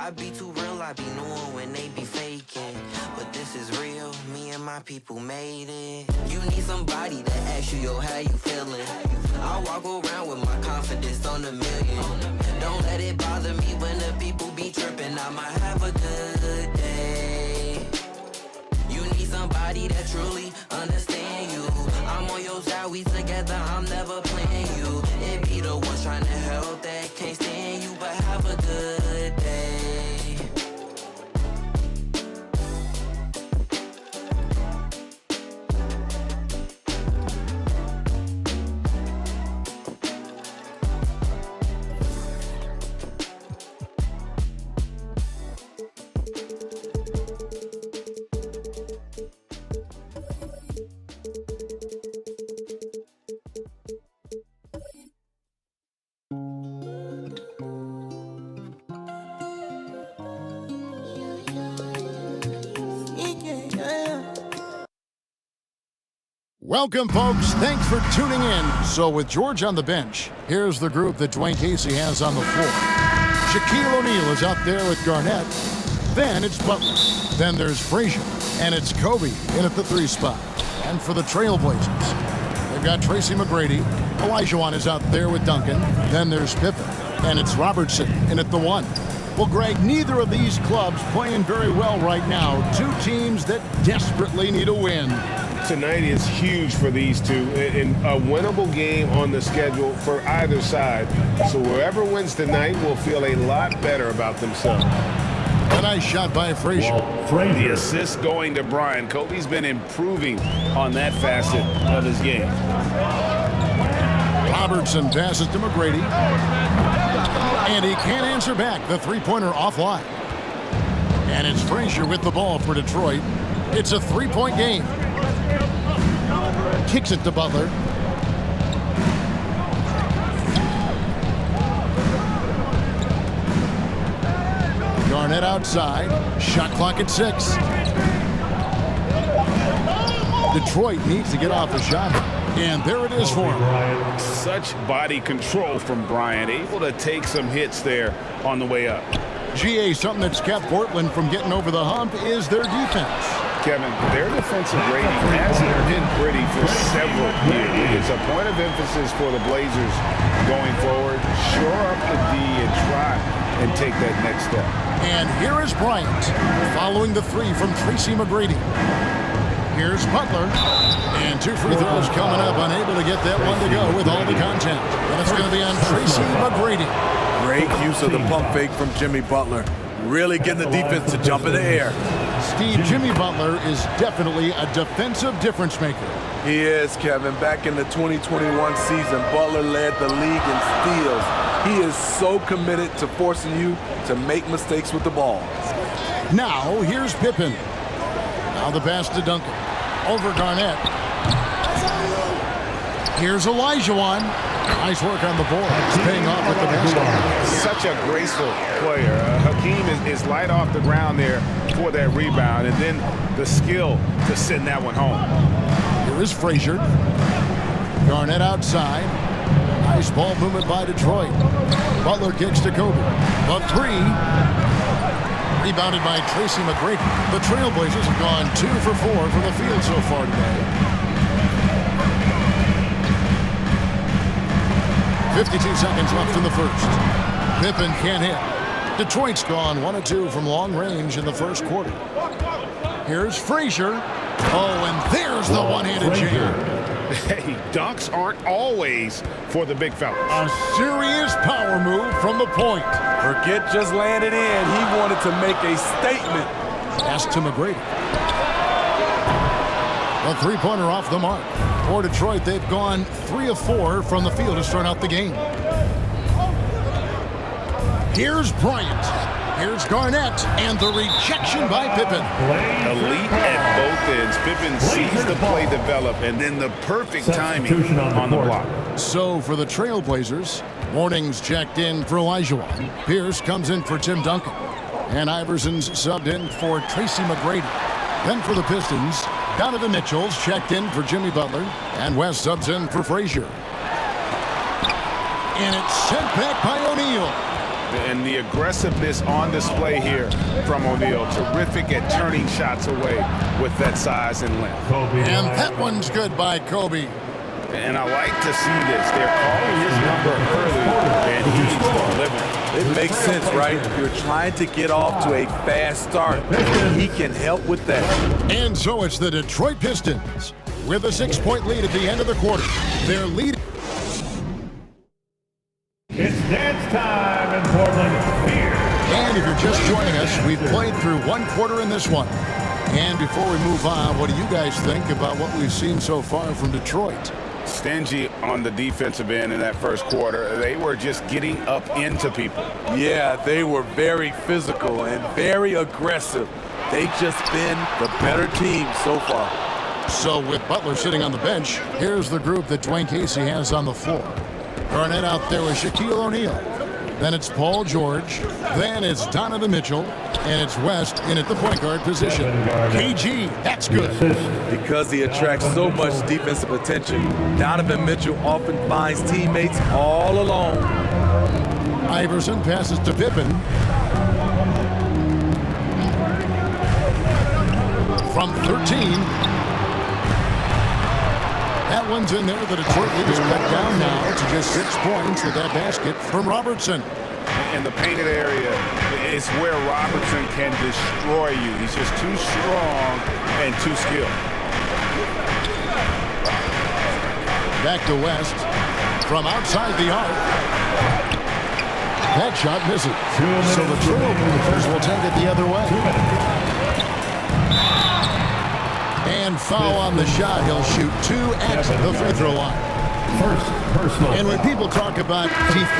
I be too real, I be knowing when they be faking. But this is real, me and my people made it. You need somebody to ask you, yo, how you feeling? I walk around with my confidence on a million. Don't let it bother me when the people be tripping. I might have a good day. You need somebody that truly understand you. I'm on your side, we together, I'm never playing you. It be the ones trying to help that can't stand you, but have a good day. Welcome, folks. Thanks for tuning in. So with George on the bench, here's the group that Dwayne Casey has on the floor. Shaquille O'Neal is out there with Garnett. Then it's Butler. Then there's Frazier. And it's Kobe in at the 3 spot. And for the Trailblazers, they've got Tracy McGrady. Olajuwon is out there with Duncan. Then there's Pippen. And it's Robertson in at the 1. Well, Greg, neither of these clubs playing very well right now. Two teams that desperately need a win. Tonight is huge for these two, and a winnable game on the schedule for either side. So whoever wins tonight will feel a lot better about themselves. A nice shot by Frazier. The assist going to Bryant. Kobe's been improving on that facet of his game. Robertson passes to McGrady. And he can't answer back. The three-pointer offline. And it's Frazier with the ball for Detroit. It's a 3-point game. Kicks it to Butler. Garnett outside. Shot clock at 6. Detroit needs to get off a shot. And there it is for him. Such body control from Bryant. Able to take some hits there on the way up. GA, something that's kept Portland from getting over the hump is their defense. Kevin, their defensive rating hasn't been pretty for several years. It's a point of emphasis for the Blazers going forward. Shore up the D and try and take that next step. And here is Bryant following the 3 from Tracy McGrady. Here's Butler. And 2 free throws coming up. Unable to get that one to go with all the contact. And it's going to be on Tracy McGrady. Great use of the pump fake from Jimmy Butler. Really getting the defense to jump in the air. Steve, Jimmy Butler is definitely a defensive difference maker. He is, Kevin. Back in the 2021 season, Butler led the league in steals. He is so committed to forcing you to make mistakes with the ball. Now, here's Pippen. Now the pass to Duncan. Over Garnett. Here's Olajuwon. Nice work on the board. It's paying off with the basket. Such a graceful player. Hakeem is light off the ground there for that rebound, and then the skill to send that one home. Here is Frazier. Garnett outside. Nice ball movement by Detroit. Butler kicks to Kobe. The 3. Rebounded by Tracy McGrady. The Trailblazers have gone 2 for 4 from the field so far today. 52 seconds left in the first. Pippen can't hit. Detroit's gone 1 of 2 from long range in the first quarter. Here's Frazier. Oh, and there's the one-handed jam. Hey, dunks aren't always for the big fellas. A serious power move from the point. Forget just landing in. He wanted to make a statement. Pass to McGrady. A three-pointer off the mark. For Detroit, they've gone 3 of 4 from the field to start out the game. Here's Bryant. Here's Garnett. And the rejection by Pippen. Elite at both ends. Pippen sees the play develop, and then the perfect timing on the block. So for the Trailblazers, Morning's checked in for Olajuwon. Pierce comes in for Tim Duncan. And Iverson's subbed in for Tracy McGrady. Then for the Pistons, Donovan Mitchell's checked in for Jimmy Butler. And West subs in for Frazier. And it's sent back by O'Neal. And the aggressiveness on display here from O'Neal. Terrific at turning shots away with that size and length. And that one's good by Kobe. And I like to see this. They're calling his number early, and he's delivering. It makes sense, right? You're trying to get off to a fast start. He can help with that. And so it's the Detroit Pistons with a 6-point lead at the end of the quarter. They're leading. It's dance time in Portland. Here. And if you're just joining us, we've played through one quarter in this one. And before we move on, what do you guys think about what we've seen so far from Detroit? Stingy on the defensive end in that first quarter. They were just getting up into people. Yeah, they were very physical and very aggressive. They've just been the better team so far. So with Butler sitting on the bench, here's the group that Dwayne Casey has on the floor. Garnett out there with Shaquille O'Neal. Then it's Paul George. Then it's Donovan Mitchell. And it's West in at the point guard position. KG, that's good. Because he attracts so much defensive attention, Donovan Mitchell often finds teammates all alone. Iverson passes to Pippen. From 13. That one's in there. The Detroit lead is cut down now to just 6 points with that basket from Robertson. In the painted area is where Robertson can destroy you. He's just too strong and too skilled. Back to West from outside the arc. That shot misses. So the Trailblazers will take it the other way. And foul on the shot. He'll shoot 2 at the free throw line. First personal. And when people talk about teeth,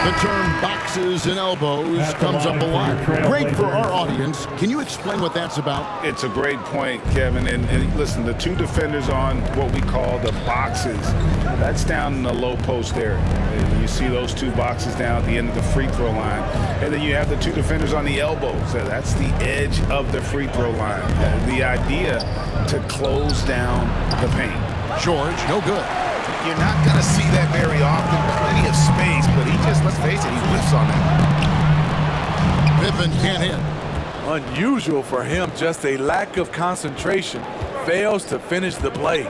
the term boxes and elbows comes up a lot. Great for our audience. Can you explain what that's about? It's a great point, Kevin. And listen, the two defenders on what we call the boxes, that's down in the low post area. And you see those two boxes down at the end of the free throw line. And then you have the two defenders on the elbows. That's the edge of the free throw line. The idea to close down the paint. George, no good. You're not going to see that very often. Plenty of space, but he just, let's face it, he whiffs on that. Pippen can't hit. Unusual for him, just a lack of concentration. Fails to finish the play.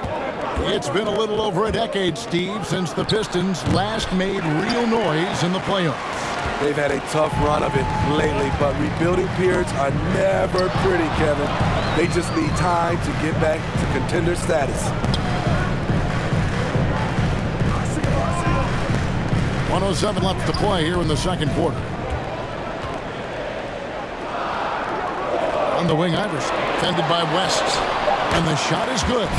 It's been a little over a decade, Steve, since the Pistons last made real noise in the playoffs. They've had a tough run of it lately, but rebuilding periods are never pretty, Kevin. They just need time to get back to contender status. 1:07 left to play here in the second quarter. On the wing, Iverson, defended by West. And the shot is good.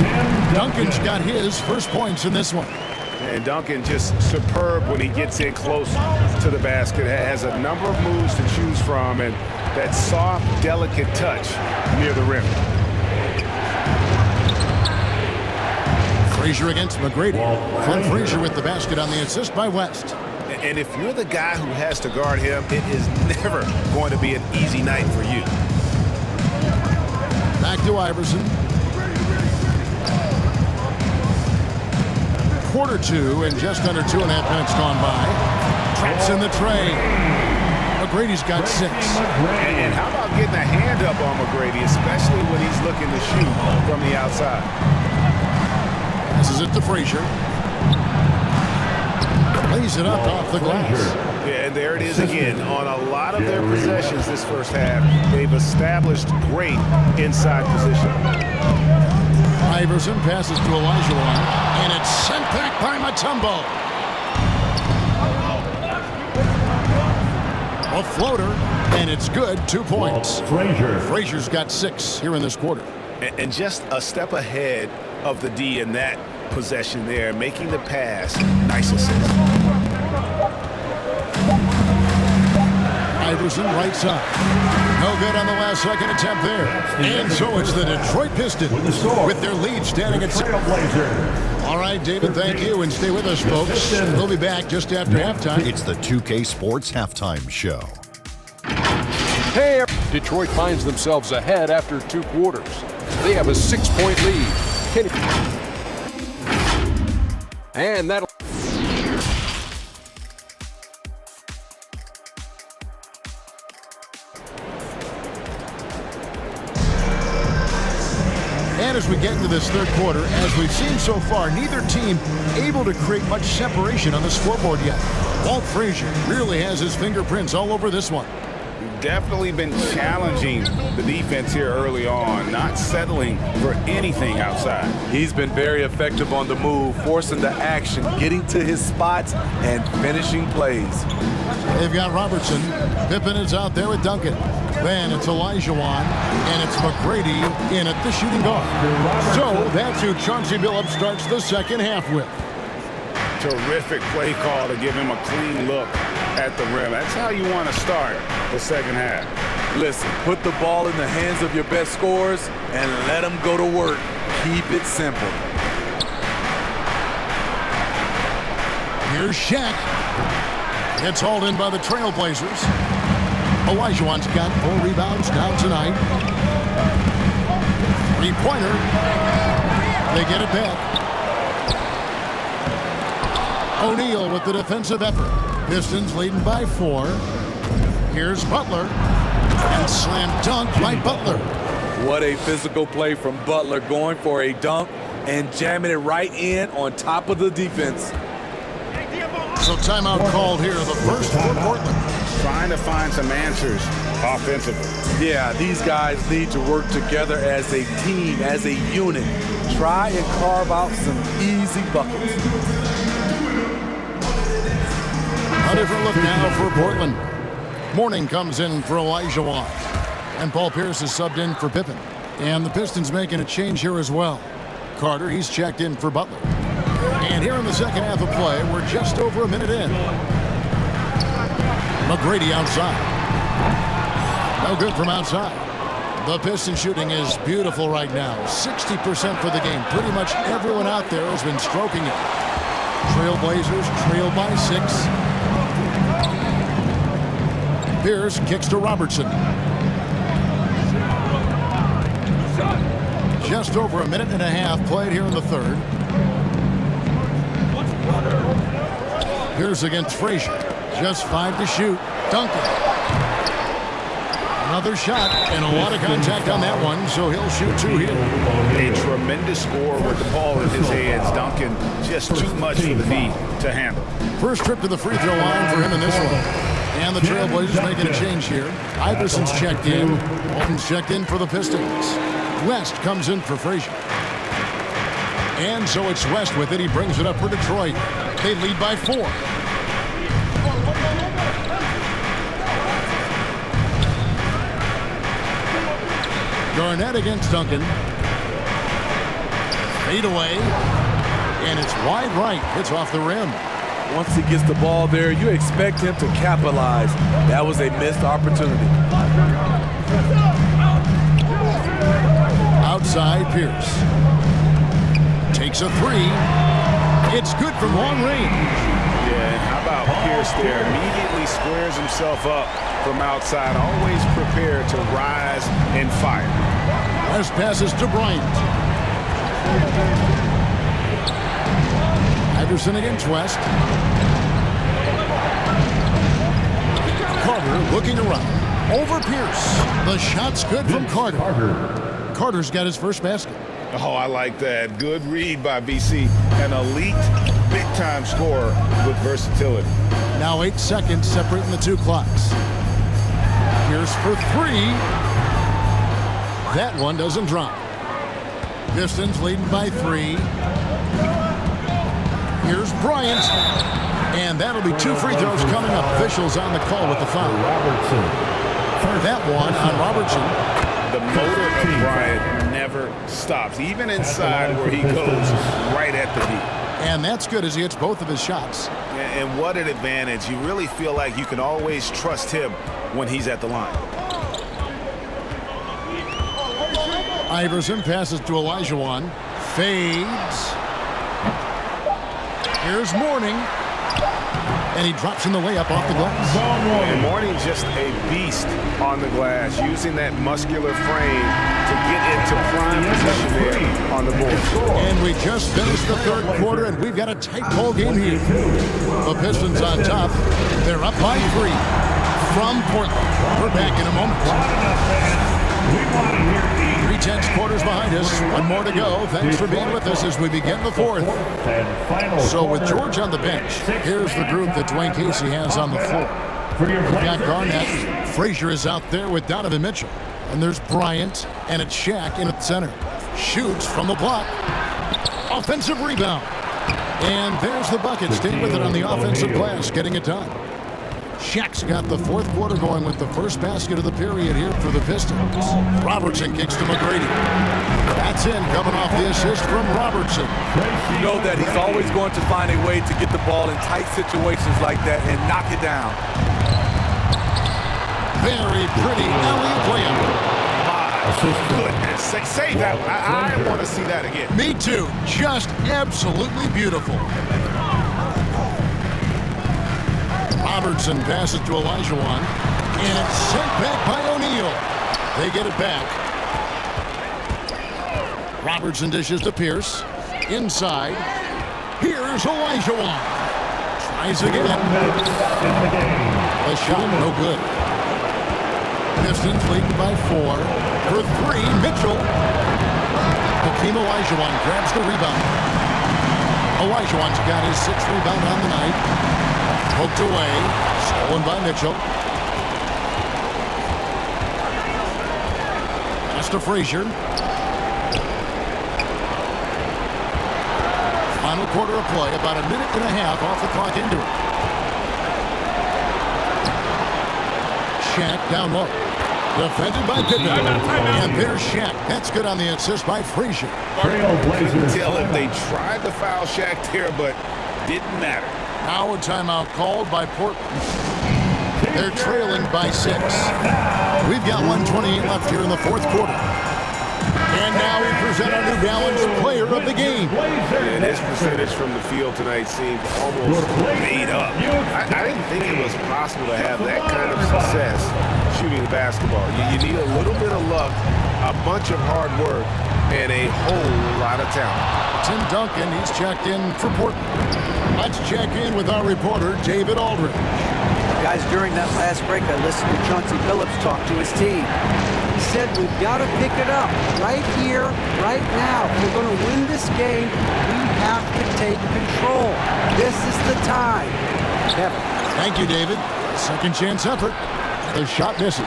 Duncan's got his first points in this one. And Duncan just superb when he gets in close to the basket. Has a number of moves to choose from, and that soft, delicate touch near the rim. Frazier against McGrady. Clint Frazier with the basket on the assist by West. And if you're the guy who has to guard him, it is never going to be an easy night for you. Back to Iverson. Quarter 2 and just under 2.5 minutes gone by. Traps in the tray. McGrady's got 6. And how about getting a hand up on McGrady, especially when he's looking to shoot from the outside. This is it to Frazier. Lays it up off the glass. Yeah, and there it is again. On a lot of their possessions this first half, they've established great inside position. Iverson passes to Elijah Wan, and it's sent back by Mutombo. A floater, and it's good. 2 points. Frazier's got 6 here in this quarter. And just a step ahead of the D in that possession there, making the pass. Nice assist. Iverson right side. No good on the last second attempt there. And so it's the Detroit Pistons with their lead standing at 6. All right, David, thank you, and stay with us, folks. We'll be back just after halftime. It's the 2K Sports Halftime Show. Hey, Detroit finds themselves ahead after 2 quarters. They have a 6-point lead. And that'll... And as we get into this third quarter, as we've seen so far, neither team able to create much separation on the scoreboard yet. Walt Frazier really has his fingerprints all over this one. Definitely been challenging the defense here early on, not settling for anything outside. He's been very effective on the move, forcing the action, getting to his spots, and finishing plays. They've got Robertson. Pippen is out there with Duncan. Then it's Olajuwon, and it's McGrady in at the shooting guard. So that's who Chauncey Billups starts the second half with. Terrific play call to give him a clean look at the rim. That's how you want to start the second half. Listen, put the ball in the hands of your best scorers and let them go to work. Keep it simple. Here's Shaq. It's hauled in by the Trailblazers. Olajuwon's got 4 rebounds now tonight. Three-pointer. They get it back. O'Neal with the defensive effort. Pistons leading by 4. Here's Butler. And slam dunk by Butler. What a physical play from Butler, going for a dunk and jamming it right in on top of the defense. So timeout called here, the first for Portland. Trying to find some answers offensively. Yeah, these guys need to work together as a team, as a unit. Try and carve out some easy buckets. A different look now for Portland. Morning comes in for Olajuwon. And Paul Pierce is subbed in for Pippen. And the Pistons making a change here as well. Carter, he's checked in for Butler. And here in the second half of play, we're just over a minute in. McGrady outside. No good from outside. The Piston shooting is beautiful right now. 60% for the game. Pretty much everyone out there has been stroking it. Trailblazers trail by 6. Pierce kicks to Robertson. Just over a minute and a half played here in the third. Pierce against Frazier. Just 5 to shoot. Duncan. Another shot and a lot of contact on that one, so he'll shoot 2 here. A tremendous score with the ball in his hands. Duncan, just too much for the knee to handle. First trip to the free throw line for him in this one. And the Trailblazers making a change here. Iverson's checked in. Walton's checked in for the Pistons. West comes in for Frazier. And so it's West with it. He brings it up for Detroit. They lead by 4. Garnett against Duncan. Fade away. And it's wide right. It's off the rim. Once he gets the ball there, you expect him to capitalize. That was a missed opportunity. Outside, Pierce. Takes a 3. It's good from long range. Yeah, how about Pierce there? Immediately squares himself up from outside. Always prepared to rise and fire. Last passes to Bryant. Iverson against West. Carter looking around. Over Pierce. The shot's good from Carter. Carter's got his first basket. Oh, I like that. Good read by BC. An elite, big-time scorer with versatility. Now 8 seconds separating the 2 clocks. Pierce for 3. That one doesn't drop. Pistons leading by 3. Here's Bryant. And that'll be 2 free throws coming up. Officials on the call with the foul. That one on Robertson. The motor of Bryant never stops, even inside where he goes right at the deep. And that's good as he hits both of his shots. And what an advantage. You really feel like you can always trust him when he's at the line. Iverson passes to Olajuwon. Fades. Here's Mourning. And he drops in the layup off the glass. And Mourning just a beast on the glass, using that muscular frame to get into prime position there on the board. And we just finished the third quarter, and we've got a tight ball game here. The Pistons on top. They're up by 3 from Portland. We're back in a moment. intense quarters behind us. One more to go. Thanks for being with us as we begin the fourth. So with George on the bench, here's the group that Dwayne Casey has on the floor. We've got Garnett. Frazier is out there with Donovan Mitchell. And there's Bryant, and it's Shaq in at center. Shoots from the block. Offensive rebound. And there's the bucket. Stay with it on the offensive glass, getting it done. Shaq's got the fourth quarter going with the first basket of the period here for the Pistons. Robertson kicks to McGrady. That's in, coming off the assist from Robertson. You know that he's always going to find a way to get the ball in tight situations like that and knock it down. Very pretty alley-oop layup. Goodness, save that. I want to see that again. Me too. Just absolutely beautiful. Robertson passes to Olajuwon, and it's sent back by O'Neal. They get it back. Robertson dishes to Pierce. Inside. Here's Olajuwon. Tries again. The shot, no good. Pistons lead by 4. For 3, Mitchell. Hakeem Olajuwon grabs the rebound. Olajuwon's got his 6th rebound on the night. Poked away. Stolen by Mitchell. Pass to Frazier. Final quarter of play. About a minute and a half off the clock into it. Shaq down low. Defended by Pippen. And there's Shaq. That's good on the assist by Frazier. Couldn't tell if they tried to foul Shaq there, but didn't matter. Now a timeout called by Portland. They're trailing by 6. We've got 1:28 left here in the fourth quarter. And now we present our New Balance Player of the Game. And his percentage from the field tonight seemed almost made up. I didn't think it was possible to have that kind of success shooting the basketball. You need a little bit of luck, a bunch of hard work, and a whole lot of talent. Tim Duncan, he's checked in for Portland. Let's check in with our reporter, David Aldridge. Guys, during that last break, I listened to Chauncey Billups talk to his team. He said, we've got to pick it up right here, right now. If we're going to win this game, we have to take control. This is the time. Kevin. Thank you, David. Second chance effort. The shot misses.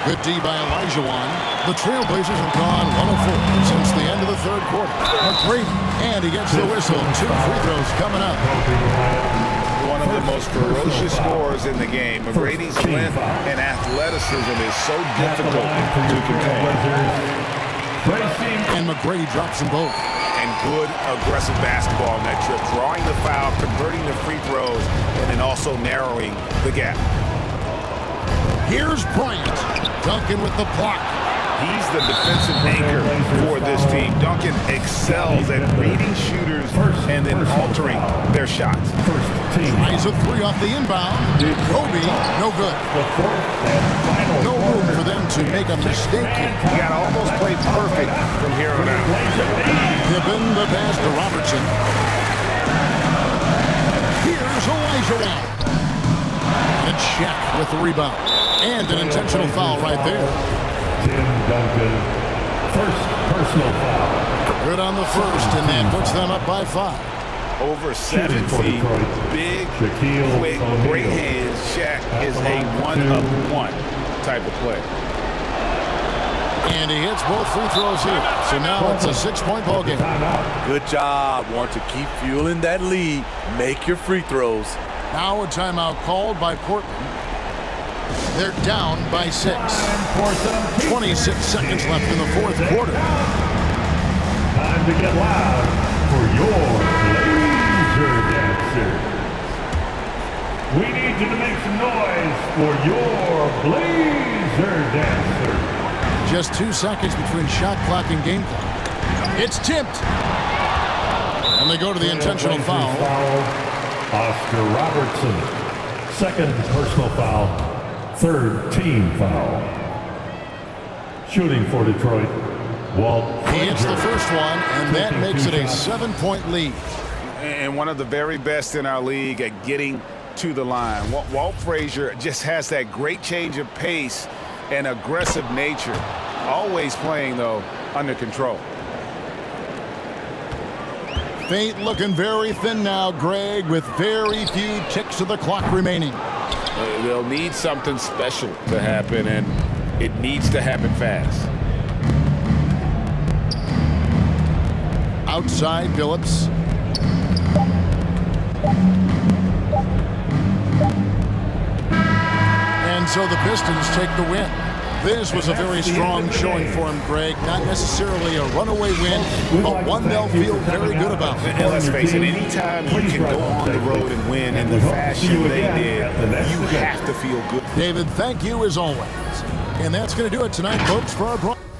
Good D by Olajuwon. The Trailblazers have gone 1 of 4 since the end of the third quarter. McGrady, and he gets the whistle. 2 free throws coming up. One of the most ferocious scorers in the game. McGrady's length and athleticism is so difficult to contain. And McGrady drops them both. And good aggressive basketball on that trip. Drawing the foul, converting the free throws, and then also narrowing the gap. Here's Bryant. Duncan with the block. He's the defensive anchor for this team. Duncan excels at reading shooters and then altering their shots. Tries a 3 off the inbound. Kobe, no good. No room for them to make a mistake here. You got to almost play perfect from here on out. Pippen, the pass to Robertson. Here's Olajuwon. And Shaq with the rebound. And an intentional foul right there. Tim Duncan, first personal foul. Good on the first, and that puts them up by 5. Over 7 feet, big, quick, great hands. Shaq is a 1-of-1 type of player. And he hits both free throws here. So now it's a 6-point ball game. Good job. Want to keep fueling that lead. Make your free throws. Now a timeout called by Portland. They're down by 6. 26 seconds left in the fourth quarter. Time to get loud for your Blazer Dancers. We need you to make some noise for your Blazer Dancers. Just 2 seconds between shot clock and game clock. It's tipped. And they go to the intentional foul. Oscar Robertson. Second personal foul. Third team foul. Shooting for Detroit, Walt He hits the Frazier. first one, and that makes it a 7-point lead. And one of the very best in our league at getting to the line. Walt Frazier just has that great change of pace and aggressive nature. Always playing, though, under control. Fate looking very thin now, Greg, with very few ticks of the clock remaining. They'll need something special to happen, and it needs to happen fast. Outside Billups. And so the Pistons take the win. This was a very strong showing for him, Greg. Not necessarily a runaway win, but one they'll feel very good about. And let's face it, anytime you can go on the road and win in the fashion they did, you have to feel good. David, thank you as always. And that's going to do it tonight, folks, for our broadcast.